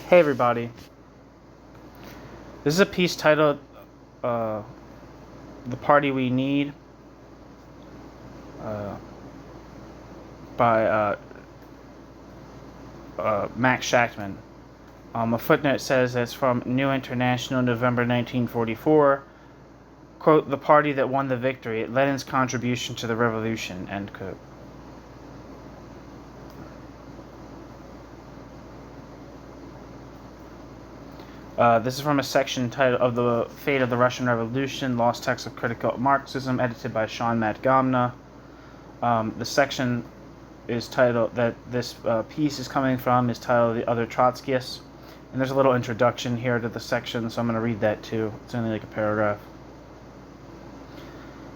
Hey everybody, this is a piece titled The Party We Need by Max Shachtman. A footnote says it's from New International, November 1944. Quote, "The party that won the victory, Lenin's contribution to the revolution," end quote. This is from a section titled of the Fate of the Russian Revolution, Lost Texts of Critical Marxism, edited by Matgamna. The section is titled that this piece is coming from is titled "The Other Trotskyists," and there's a little introduction here to the section, so I'm going to read that too. It's only like a paragraph.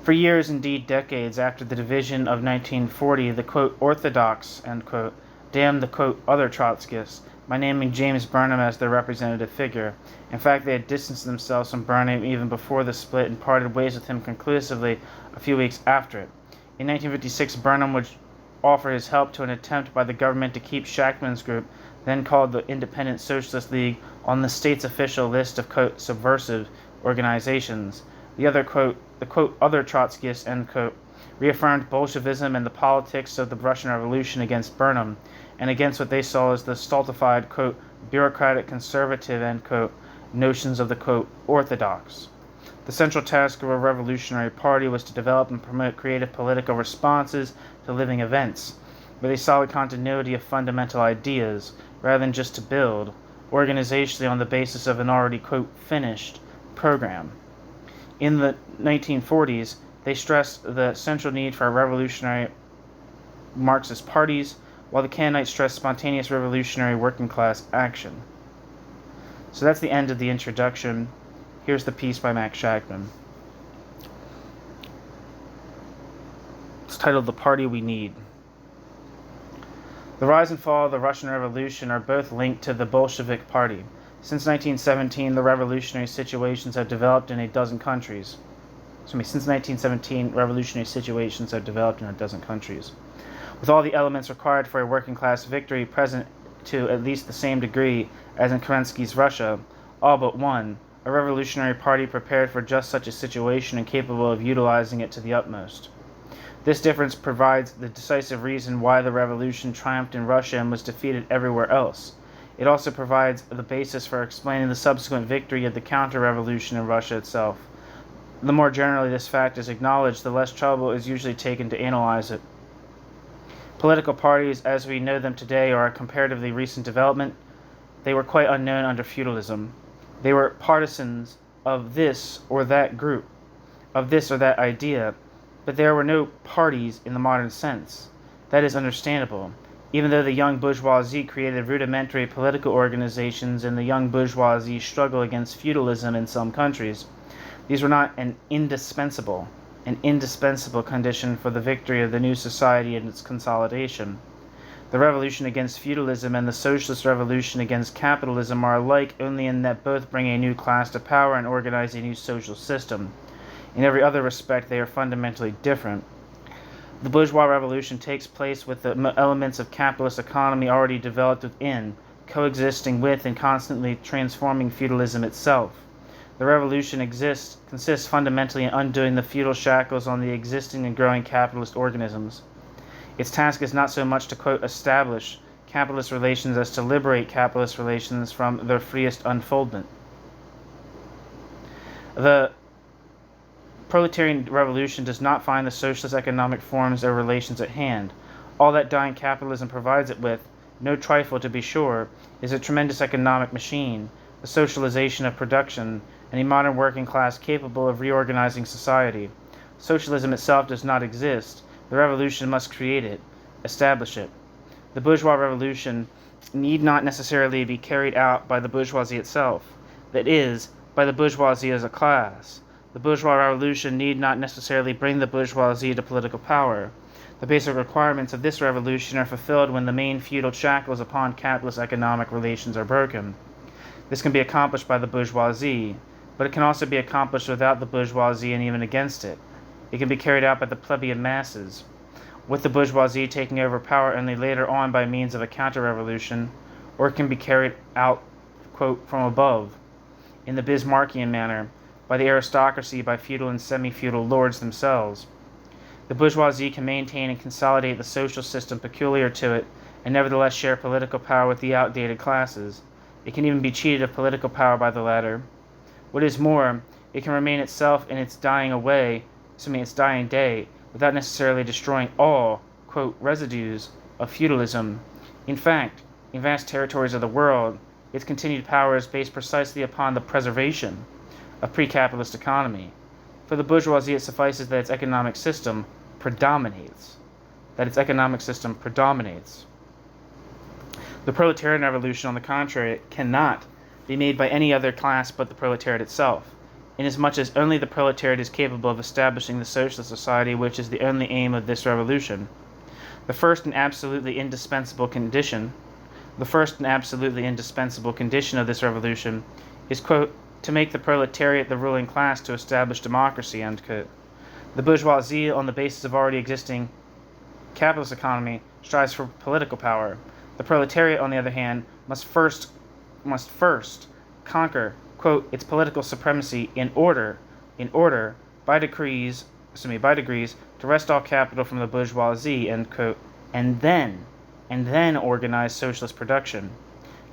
For years, indeed decades, after the division of 1940, the quote orthodox end quote damned the quote other Trotskyists by naming James Burnham as their representative figure. In fact, they had distanced themselves from Burnham even before the split and parted ways with him conclusively a few weeks after it. In 1956, Burnham would offer his help to an attempt by the government to keep Shachtman's group, then called the Independent Socialist League, on the state's official list of quote subversive organizations. The quote other Trotskyists end quote reaffirmed Bolshevism and the politics of the Russian Revolution against Burnham, and against what they saw as the stultified, quote, bureaucratic conservative, end quote, notions of the, quote, orthodox. The central task of a revolutionary party was to develop and promote creative political responses to living events, with a solid continuity of fundamental ideas, rather than just to build, organizationally on the basis of an already, quote, finished program. In the 1940s, they stressed the central need for revolutionary Marxist parties, while the Canaanites stressed spontaneous revolutionary working class action. So that's the end of the introduction. Here's the piece by Max Shachtman. It's titled "The Party We Need." The rise and fall of the Russian Revolution are both linked to the Bolshevik Party. Since 1917, the revolutionary situations have developed in a dozen countries. Since 1917, revolutionary situations have developed in a dozen countries, with all the elements required for a working-class victory present to at least the same degree as in Kerensky's Russia, all but one, a revolutionary party prepared for just such a situation and capable of utilizing it to the utmost. This difference provides the decisive reason why the revolution triumphed in Russia and was defeated everywhere else. It also provides the basis for explaining the subsequent victory of the counter-revolution in Russia itself. The more generally this fact is acknowledged, the less trouble is usually taken to analyze it. Political parties, as we know them today, are a comparatively recent development. They were quite unknown under feudalism. They were partisans of this or that group, of this or that idea, but there were no parties in the modern sense. That is understandable. Even though the young bourgeoisie created rudimentary political organizations and the young bourgeoisie struggle against feudalism in some countries, these were not an indispensable condition for the victory of the new society and its consolidation. The revolution against feudalism and the socialist revolution against capitalism are alike only in that both bring a new class to power and organize a new social system. In every other respect, they are fundamentally different. The bourgeois revolution takes place with the elements of capitalist economy already developed within, coexisting with and constantly transforming feudalism itself. The revolution consists fundamentally in undoing the feudal shackles on the existing and growing capitalist organisms. Its task is not so much to, quote, establish capitalist relations as to liberate capitalist relations from their freest unfoldment. The proletarian revolution does not find the socialist economic forms or relations at hand. All that dying capitalism provides it with, no trifle to be sure, is a tremendous economic machine, the socialization of production, and a modern working class capable of reorganizing society. Socialism itself does not exist. The revolution must create it, establish it. The bourgeois revolution need not necessarily be carried out by the bourgeoisie itself, that is, by the bourgeoisie as a class. The bourgeois revolution need not necessarily bring the bourgeoisie to political power. The basic requirements of this revolution are fulfilled when the main feudal shackles upon capitalist economic relations are broken. This can be accomplished by the bourgeoisie, but it can also be accomplished without the bourgeoisie and even against it. It can be carried out by the plebeian masses, with the bourgeoisie taking over power only later on by means of a counter-revolution, or it can be carried out quote, from above, in the Bismarckian manner, by the aristocracy, by feudal and semi-feudal lords themselves. The bourgeoisie can maintain and consolidate the social system peculiar to it, and nevertheless share political power with the outdated classes. It can even be cheated of political power by the latter. What is more, it can remain itself in its dying day, without necessarily destroying all, quote, residues of feudalism. In fact, in vast territories of the world, its continued power is based precisely upon the preservation of pre-capitalist economy. For the bourgeoisie, it suffices that its economic system predominates. The proletarian revolution, on the contrary, cannot be made by any other class but the proletariat itself, inasmuch as only the proletariat is capable of establishing the socialist society which is the only aim of this revolution. The first and absolutely indispensable condition of this revolution is, quote, to make the proletariat the ruling class to establish democracy, end quote. The bourgeoisie, on the basis of already existing capitalist economy, strives for political power. The proletariat, on the other hand, must first conquer, quote, its political supremacy in order, by degrees, to wrest all capital from the bourgeoisie, end quote, and then organize socialist production.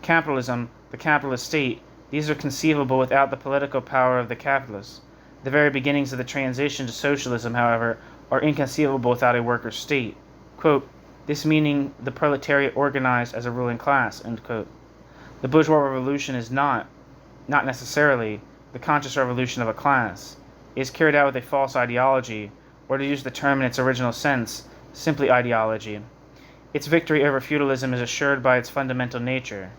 Capitalism, the capitalist state, these are conceivable without the political power of the capitalists. The very beginnings of the transition to socialism, however, are inconceivable without a workers' state. Quote, this meaning the proletariat organized as a ruling class, end quote. The bourgeois revolution is not necessarily the conscious revolution of a class. It is carried out with a false ideology, or to use the term in its original sense, simply ideology. Its victory over feudalism is assured by its fundamental nature.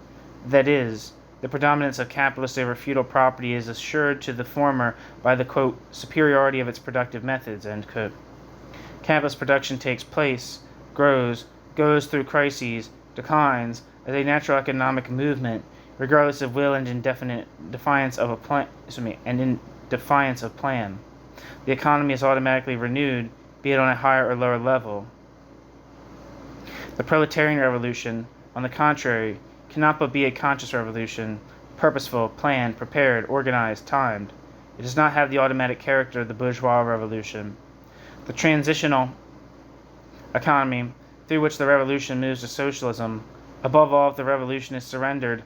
That is, the predominance of capitalist over feudal property is assured to the former by the, quote, superiority of its productive methods, end quote. Capitalist production takes place, grows, goes through crises, declines, as a natural economic movement, regardless of will and in defiance of plan. The economy is automatically renewed, be it on a higher or lower level. The proletarian revolution, on the contrary, cannot but be a conscious revolution, purposeful, planned, prepared, organized, timed. It does not have the automatic character of the bourgeois revolution. The transitional economy through which the revolution moves to socialism, above all if the revolution is surrounded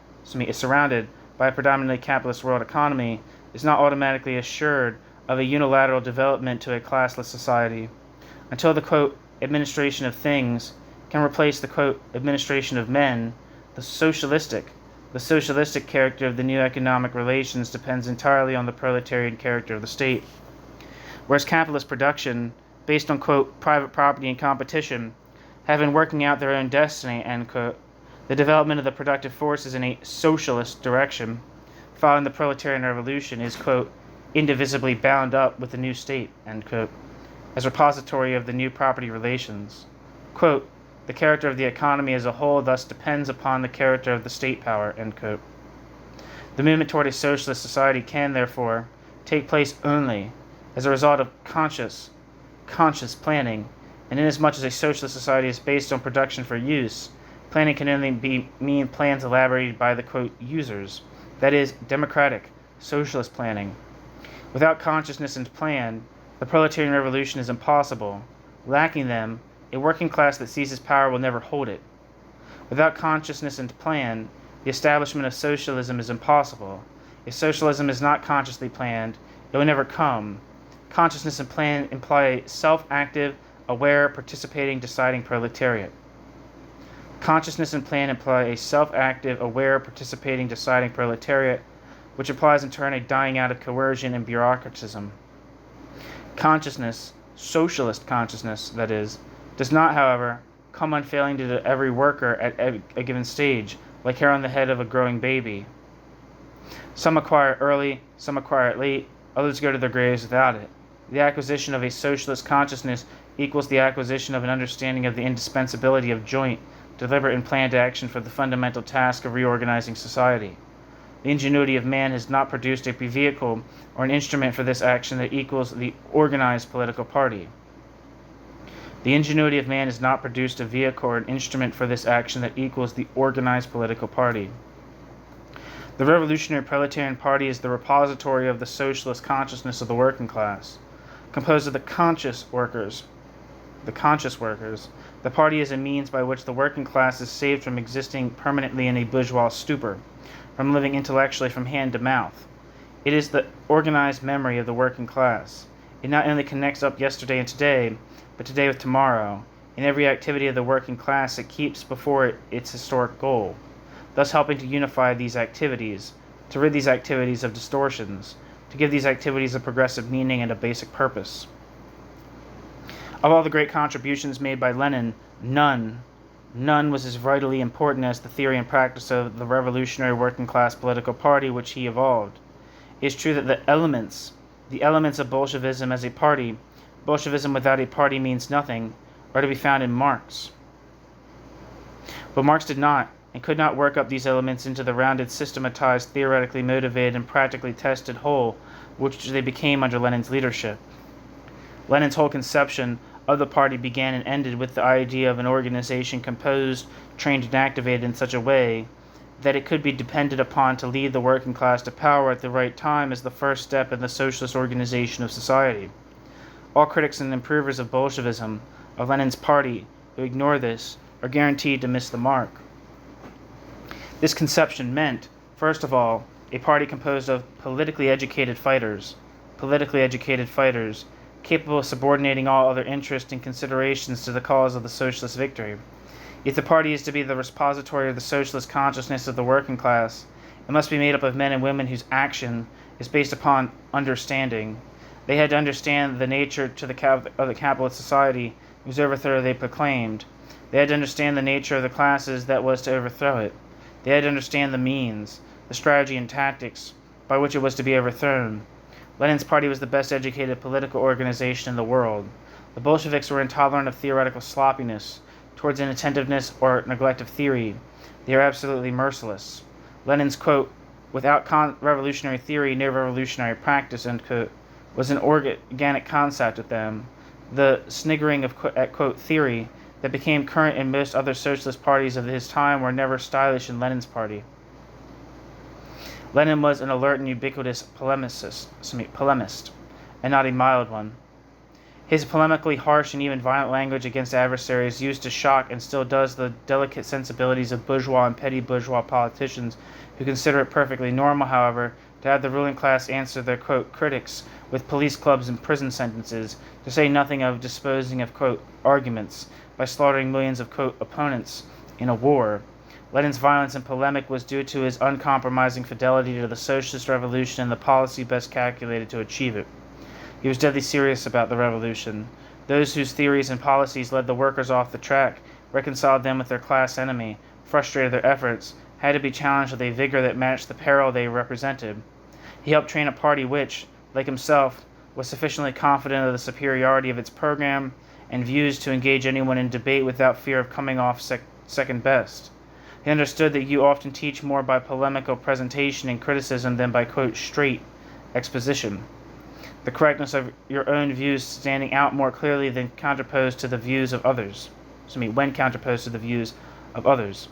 by a predominantly capitalist world economy, is not automatically assured of a unilateral development to a classless society. Until the, quote, administration of things can replace the, quote, administration of men, the socialistic character of the new economic relations depends entirely on the proletarian character of the state. Whereas capitalist production, based on, quote, private property and competition, have been working out their own destiny, end quote, the development of the productive forces in a socialist direction, following the proletarian revolution, is, quote, indivisibly bound up with the new state, end quote, as repository of the new property relations. Quote, the character of the economy as a whole thus depends upon the character of the state power, end quote. The movement toward a socialist society can, therefore, take place only as a result of conscious planning, and inasmuch as a socialist society is based on production for use, planning can only mean plans elaborated by the, quote, users, that is, democratic, socialist planning. Without consciousness and plan, the proletarian revolution is impossible. Lacking them, a working class that seizes power will never hold it. Without consciousness and plan, the establishment of socialism is impossible. If socialism is not consciously planned, it will never come. Consciousness and plan imply a self-active, aware, participating, deciding proletariat. Consciousness and plan imply a self-active, aware, participating, deciding proletariat, which implies in turn a dying out of coercion and bureaucratism. Consciousness, socialist consciousness, that is, does not, however, come unfailing to every worker at a given stage, like hair on the head of a growing baby. Some acquire it early, some acquire it late, others go to their graves without it. The acquisition of a socialist consciousness equals the acquisition of an understanding of the indispensability of joint, deliberate and planned action for the fundamental task of reorganizing society. The ingenuity of man has not produced a vehicle or an instrument for this action that equals the organized political party. The ingenuity of man has not produced a vehicle or an instrument for this action that equals the organized political party. The Revolutionary Proletarian Party is the repository of the socialist consciousness of the working class, composed of the conscious workers. The party is a means by which the working class is saved from existing permanently in a bourgeois stupor, from living intellectually from hand to mouth. It is the organized memory of the working class. It not only connects up yesterday and today, but today with tomorrow. In every activity of the working class, it keeps before it its historic goal, thus helping to unify these activities, to rid these activities of distortions, to give these activities a progressive meaning and a basic purpose. Of all the great contributions made by Lenin, none was as vitally important as the theory and practice of the revolutionary working class political party which he evolved. It is true that the elements of Bolshevism as a party, Bolshevism without a party means nothing, are to be found in Marx. But Marx did not and could not work up these elements into the rounded, systematized, theoretically motivated, and practically tested whole which they became under Lenin's leadership. Lenin's whole conception of the party began and ended with the idea of an organization composed, trained, and activated in such a way that it could be depended upon to lead the working class to power at the right time as the first step in the socialist organization of society. All critics and improvers of Bolshevism, of Lenin's party, who ignore this, are guaranteed to miss the mark. This conception meant, first of all, a party composed of politically educated fighters, capable of subordinating all other interests and considerations to the cause of the socialist victory. If the party is to be the repository of the socialist consciousness of the working class, it must be made up of men and women whose action is based upon understanding. They had to understand the nature of the capitalist society whose overthrow they proclaimed. They had to understand the nature of the classes that was to overthrow it. They had to understand the means, the strategy and tactics by which it was to be overthrown. Lenin's party was the best educated political organization in the world. The Bolsheviks were intolerant of theoretical sloppiness, towards inattentiveness or neglect of theory. They are absolutely merciless. Lenin's quote, "Without revolutionary theory, no revolutionary practice," end quote, was an organic concept with them. The sniggering at quote theory that became current in most other socialist parties of his time were never stylish in Lenin's party. Lenin was an alert and ubiquitous polemist, and not a mild one. His polemically harsh and even violent language against adversaries used to shock and still does the delicate sensibilities of bourgeois and petty bourgeois politicians who consider it perfectly normal, however, to have the ruling class answer their, quote, critics with police clubs and prison sentences, to say nothing of disposing of, quote, arguments by slaughtering millions of, quote, opponents in a war. Lenin's violence and polemic was due to his uncompromising fidelity to the socialist revolution and the policy best calculated to achieve it. He was deadly serious about the revolution. Those whose theories and policies led the workers off the track, reconciled them with their class enemy, frustrated their efforts, had to be challenged with a vigor that matched the peril they represented. He helped train a party which, like himself, was sufficiently confident of the superiority of its program and views to engage anyone in debate without fear of coming off second best. He understood that you often teach more by polemical presentation and criticism than by, quote, straight exposition. The correctness of your own views standing out more clearly than counterposed to the views of others. When counterposed to the views of others.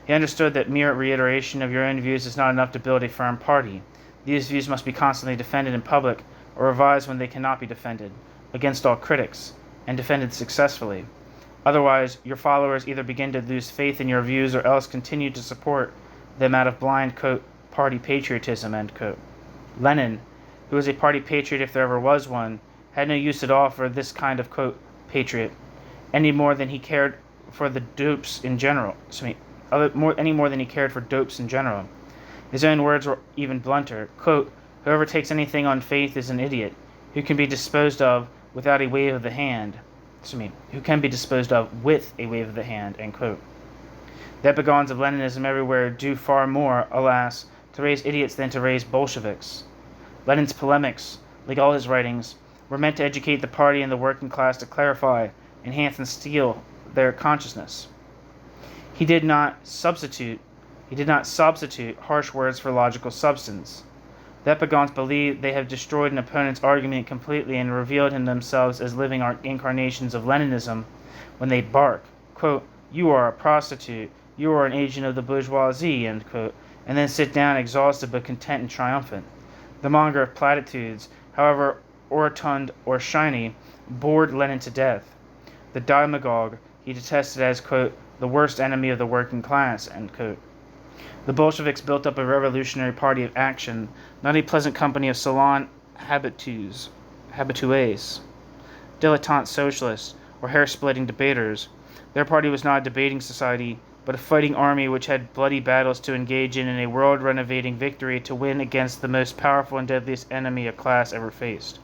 He understood that mere reiteration of your own views is not enough to build a firm party. These views must be constantly defended in public, or revised when they cannot be defended, against all critics, and defended successfully. Otherwise, your followers either begin to lose faith in your views or else continue to support them out of blind, quote, party patriotism, end quote. Lenin, who was a party patriot if there ever was one, had no use at all for this kind of, quote, patriot, any more than he cared for the dopes in general. Any more than he cared for dopes in general. His own words were even blunter. Quote, "Whoever takes anything on faith is an idiot, who can be disposed of without a wave of the hand." Who can be disposed of with a wave of the hand, end quote. The epigons of Leninism everywhere do far more, alas, to raise idiots than to raise Bolsheviks. Lenin's polemics, like all his writings, were meant to educate the party and the working class, to clarify, enhance, and steel their consciousness. He did not substitute harsh words for logical substance. The epigons believe they have destroyed an opponent's argument completely and revealed in themselves as living incarnations of Leninism when they bark, quote, "You are a prostitute, you are an agent of the bourgeoisie," end quote, and then sit down exhausted but content and triumphant. The monger of platitudes, however orotund or shiny, bored Lenin to death. The demagogue he detested as, quote, the worst enemy of the working class, end quote. The Bolsheviks built up a revolutionary party of action, not a pleasant company of salon habitués, dilettante socialists, or hair-splitting debaters. Their party was not a debating society, but a fighting army which had bloody battles to engage in a world-renovating victory to win against the most powerful and deadliest enemy a class ever faced.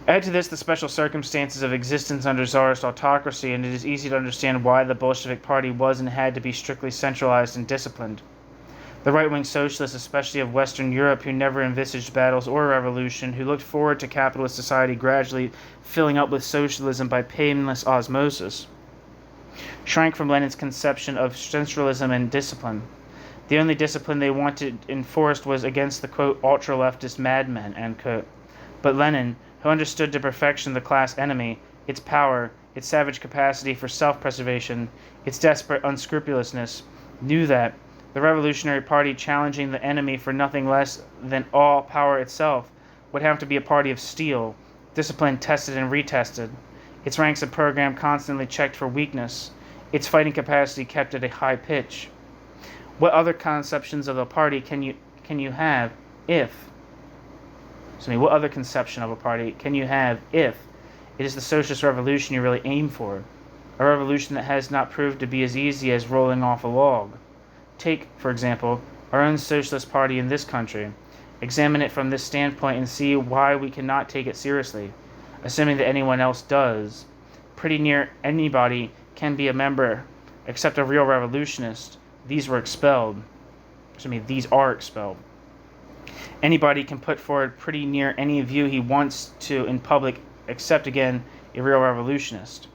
Add to this the special circumstances of existence under Tsarist autocracy, and it is easy to understand why the Bolshevik Party was and had to be strictly centralized and disciplined. The right-wing socialists, especially of Western Europe, who never envisaged battles or revolution, who looked forward to capitalist society gradually filling up with socialism by painless osmosis, shrank from Lenin's conception of centralism and discipline. The only discipline they wanted enforced was against the, quote, ultra-leftist madmen, end quote. But Lenin, who understood to perfection the class enemy, its power, its savage capacity for self-preservation, its desperate unscrupulousness, knew that the revolutionary party challenging the enemy for nothing less than all power itself would have to be a party of steel, discipline tested and retested, its ranks and program constantly checked for weakness, its fighting capacity kept at a high pitch. What other conceptions of a party can you have if what other conception of a party can you have if it is the socialist revolution you really aim for? A revolution that has not proved to be as easy as rolling off a log. Take, for example, our own socialist party in this country. Examine it from this standpoint and see why we cannot take it seriously, assuming that anyone else does. Pretty near anybody can be a member, except a real revolutionist. These are expelled. Anybody can put forward pretty near any view he wants to in public, except, again, a real revolutionist.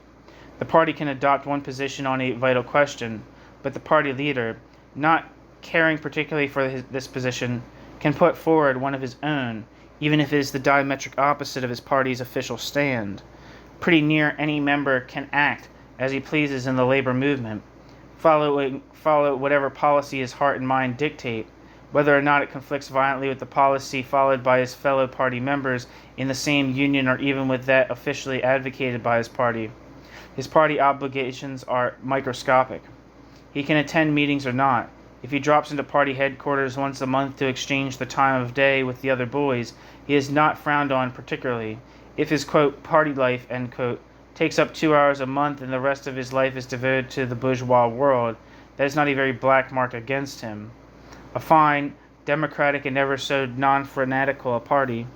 The party can adopt one position on a vital question, but the party leader, not caring particularly for this position, can put forward one of his own, even if it is the diametric opposite of his party's official stand. Pretty near any member can act as he pleases in the labor movement, follow whatever policy his heart and mind dictate, whether or not it conflicts violently with the policy followed by his fellow party members in the same union or even with that officially advocated by his party. His party obligations are microscopic. He can attend meetings or not. If he drops into party headquarters once a month to exchange the time of day with the other boys, he is not frowned on particularly. If his, quote, party life, end quote, takes up 2 hours a month and the rest of his life is devoted to the bourgeois world, that is not a very black mark against him. A fine, democratic, and never so non-fanatical a party.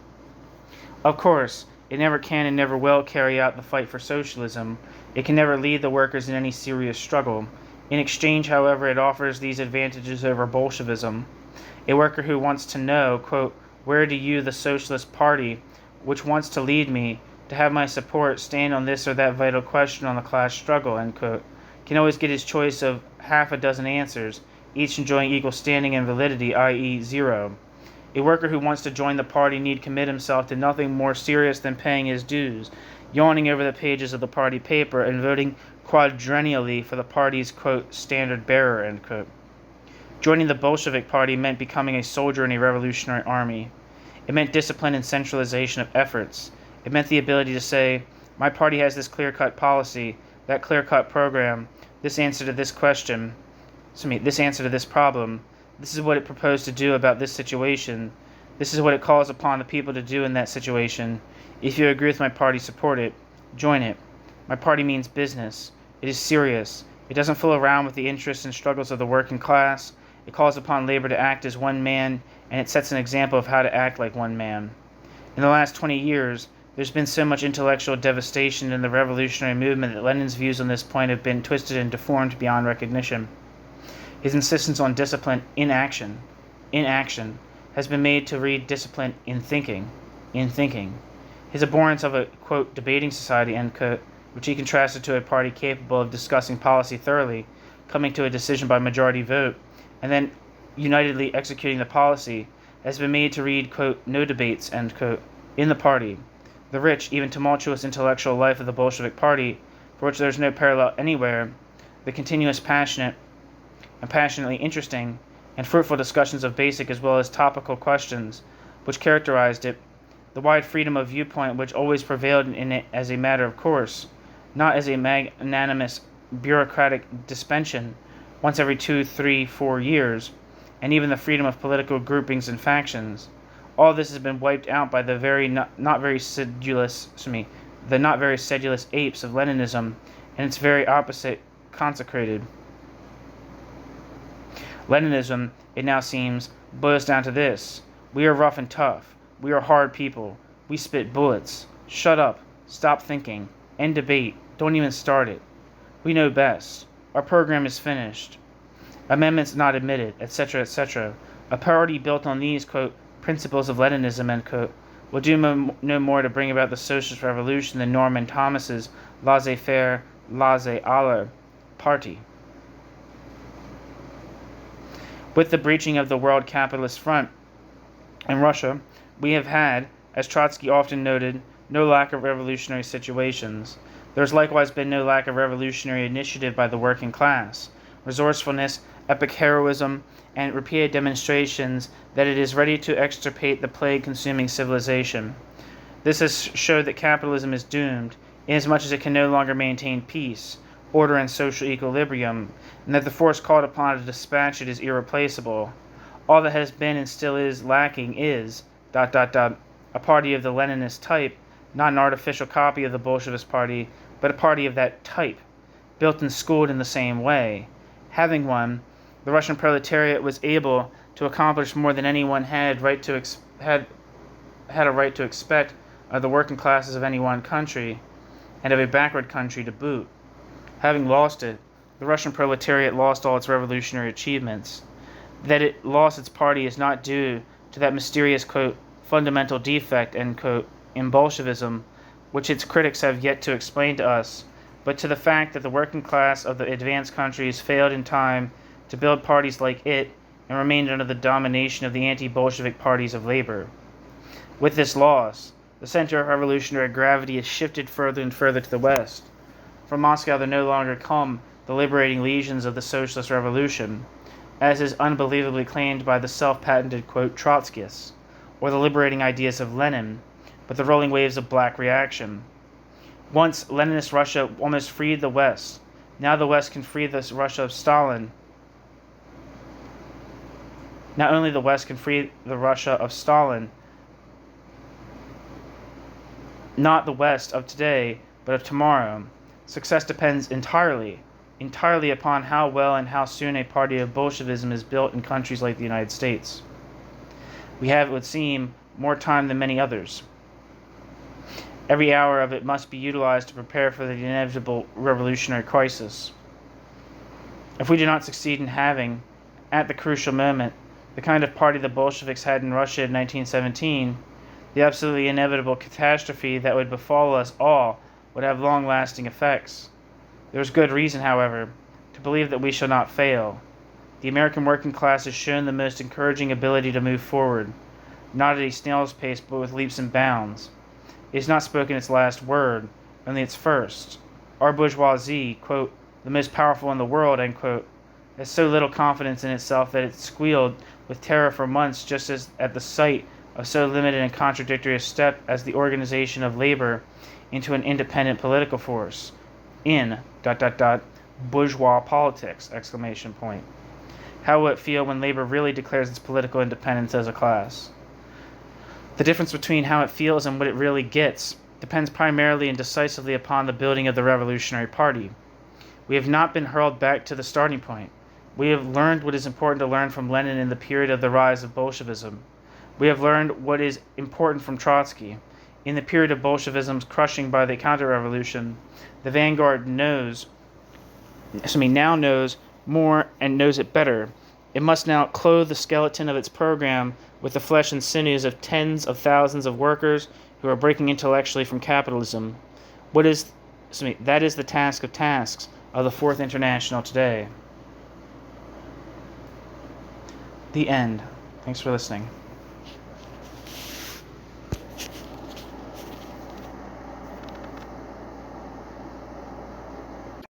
Of course, it never can and never will carry out the fight for socialism. It can never lead the workers in any serious struggle. In exchange, however, it offers these advantages over Bolshevism. A worker who wants to know, quote, where do you, the Socialist Party, which wants to lead me, to have my support, stand on this or that vital question on the class struggle, end quote, can always get his choice of half a dozen answers, each enjoying equal standing and validity, i.e. 0. A worker who wants to join the party need commit himself to nothing more serious than paying his dues, yawning over the pages of the party paper, and voting quadrennially for the party's, quote, standard bearer, end quote. Joining the Bolshevik Party meant becoming a soldier in a revolutionary army. It meant discipline and centralization of efforts. It meant the ability to say, my party has this clear-cut policy, that clear-cut program, this answer to this question, this answer to this problem, this is what it proposed to do about this situation, this is what it calls upon the people to do in that situation. If you agree with my party, support it, join it. My party means business. It is serious. It doesn't fool around with the interests and struggles of the working class. It calls upon labor to act as one man, and it sets an example of how to act like one man. In the last 20 years, there's been so much intellectual devastation in the revolutionary movement that Lenin's views on this point have been twisted and deformed beyond recognition. His insistence on discipline in action, has been made to read discipline in thinking. His abhorrence of a, quote, debating society, end quote, which he contrasted to a party capable of discussing policy thoroughly, coming to a decision by majority vote, and then unitedly executing the policy, has been made to read, quote, no debates, end quote, in the party. The rich, even tumultuous intellectual life of the Bolshevik Party, for which there is no parallel anywhere, the continuous passionate and passionately interesting, and fruitful discussions of basic as well as topical questions which characterized it, the wide freedom of viewpoint which always prevailed in it as a matter of course, not as a magnanimous bureaucratic dispensation once every 2, 3, 4 years, and even the freedom of political groupings and factions. All this has been wiped out by the not very sedulous apes of Leninism, and its very opposite consecrated. Leninism, it now seems, boils down to this: we are rough and tough, we are hard people, we spit bullets, shut up, stop thinking, end debate, don't even start it. We know best, our program is finished, amendments not admitted, etc., etc. A party built on these, quote, principles of Leninism, end quote, will do no more to bring about the socialist revolution than Norman Thomas's laissez-faire, laissez-aller party. With the breaching of the World Capitalist Front in Russia, we have had, as Trotsky often noted, no lack of revolutionary situations. There has likewise been no lack of revolutionary initiative by the working class, resourcefulness, epic heroism, and repeated demonstrations that it is ready to extirpate the plague-consuming civilization. This has showed that capitalism is doomed, inasmuch as it can no longer maintain peace, order, and social equilibrium, and that the force called upon to dispatch it is irreplaceable. All that has been and still is lacking is, a party of the Leninist type, not an artificial copy of the Bolshevist party, but a party of that type, built and schooled in the same way. Having one, the Russian proletariat was able to accomplish more than anyone had a right to expect of the working classes of any one country, and of a backward country to boot. Having lost it, the Russian proletariat lost all its revolutionary achievements. That it lost its party is not due to that mysterious, quote, fundamental defect, end quote, in Bolshevism, which its critics have yet to explain to us, but to the fact that the working class of the advanced countries failed in time to build parties like it and remained under the domination of the anti-Bolshevik parties of labor. With this loss, the center of revolutionary gravity is shifted further and further to the west. From Moscow there no longer come the liberating legions of the socialist revolution, as is unbelievably claimed by the self-patented, quote, Trotskyists, or the liberating ideas of Lenin, but the rolling waves of black reaction. Once Leninist Russia almost freed the West. Now the West can free the Russia of Stalin. Not only the West can free the Russia of Stalin, not the West of today, but of tomorrow. Success depends entirely upon how well and how soon a party of Bolshevism is built in countries like the United States. We have, it would seem, more time than many others. Every hour of it must be utilized to prepare for the inevitable revolutionary crisis. If we do not succeed in having, at the crucial moment, the kind of party the Bolsheviks had in Russia in 1917, the absolutely inevitable catastrophe that would befall us all would have long-lasting effects. There is good reason, however, to believe that we shall not fail. The American working class has shown the most encouraging ability to move forward, not at a snail's pace, but with leaps and bounds. It has not spoken its last word, only its first. Our bourgeoisie, quote, the most powerful in the world, end quote, has so little confidence in itself that it squealed with terror for months just as at the sight of so limited and contradictory a step as the organization of labor into an independent political force in ... bourgeois politics, exclamation point. How will it feel when labor really declares its political independence as a class? The difference between how it feels and what it really gets depends primarily and decisively upon the building of the Revolutionary Party. We have not been hurled back to the starting point. We have learned what is important to learn from Lenin in the period of the rise of Bolshevism. We have learned what is important from Trotsky. In the period of Bolshevism's crushing by the counter-revolution, the vanguard now knows more and knows it better. It must now clothe the skeleton of its program with the flesh and sinews of tens of thousands of workers who are breaking intellectually from capitalism. That is the task of tasks of the Fourth International today. The end. Thanks for listening.